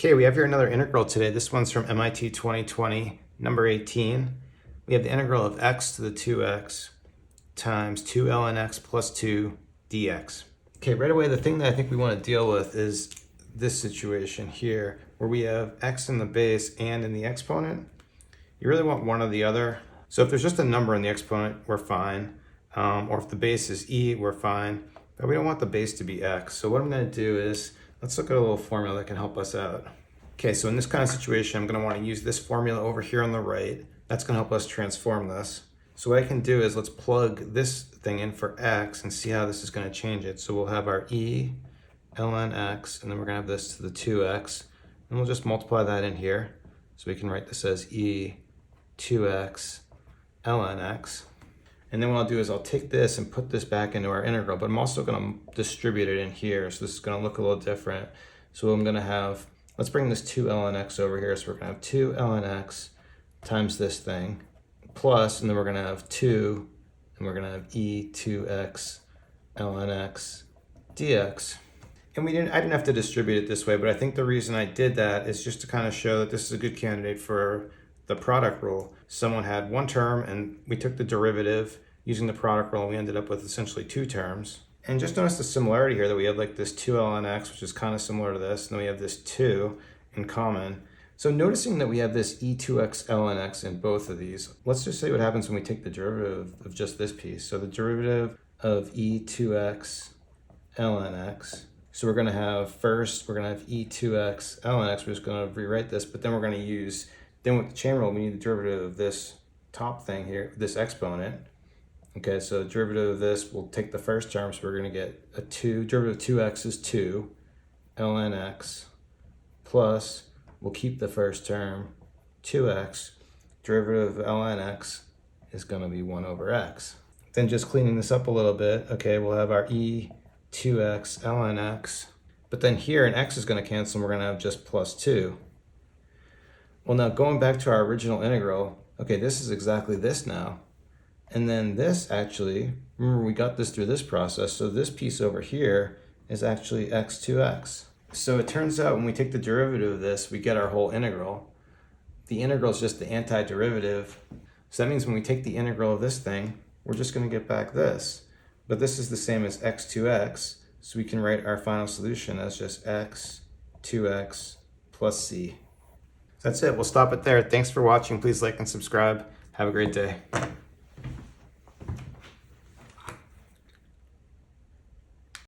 Okay, we have here another integral today. This one's from MIT 2020, number 18. We have the integral of x to the 2x times 2 ln x plus 2 dx. Okay, right away, the thing that I think we want to deal with is this situation here, where we have x in the base and in the exponent. You really want one or the other. So if there's just a number in the exponent, we're fine. Or if the base is e, we're fine. But we don't want the base to be x. So what I'm going to do is, let's look at a little formula that can help us out. Okay, so in this kind of situation, I'm going to want to use this formula over here on the right. That's going to help us transform this. So what I can do is let's plug this thing in for x and see how this is going to change it. So we'll have our e ln x, and then we're going to have this to the 2x. And we'll just multiply that in here. So we can write this as e 2x ln x. And then what I'll do is I'll take this and put this back into our integral, but I'm also going to distribute it in here. So this is going to look a little different. So I'm going to have, let's bring this 2 ln x over here. So we're going to have 2 ln x times this thing, plus, and then we're going to have 2, and we're going to have e 2x ln x dx. And I didn't have to distribute it this way, but I think the reason I did that is just to kind of show that this is a good candidate for the product rule. Someone had one term and we took the derivative using the product rule and we ended up with essentially two terms. And just notice the similarity here that we have like this 2 ln x, which is kind of similar to this, and then we have this 2 in common. So noticing that we have this e2x ln x in both of these, let's just say what happens when we take the derivative of just this piece. So the derivative of e2x ln x. So we're going to have first, we're going to have e2x ln x. We're just going to rewrite this, but then we're going to use, then with the chain rule, we need the derivative of this top thing here, this exponent. Okay, so the derivative of this, we'll take the first term, so we're going to get a 2, derivative of 2x is 2 ln x, plus, we'll keep the first term, 2x, derivative of ln x is going to be 1 over x. Then just cleaning this up a little bit, okay, we'll have our e 2x ln x, but then here an x is going to cancel and we're going to have just plus 2. Well, now going back to our original integral, okay, this is exactly this now. And then this actually, remember we got this through this process, so this piece over here is actually x2x. So it turns out when we take the derivative of this, we get our whole integral. The integral is just the antiderivative. So that means when we take the integral of this thing, we're just going to get back this. But this is the same as x2x, so we can write our final solution as just x2x plus c. That's it. We'll stop it there. Thanks for watching. Please like and subscribe. Have a great day.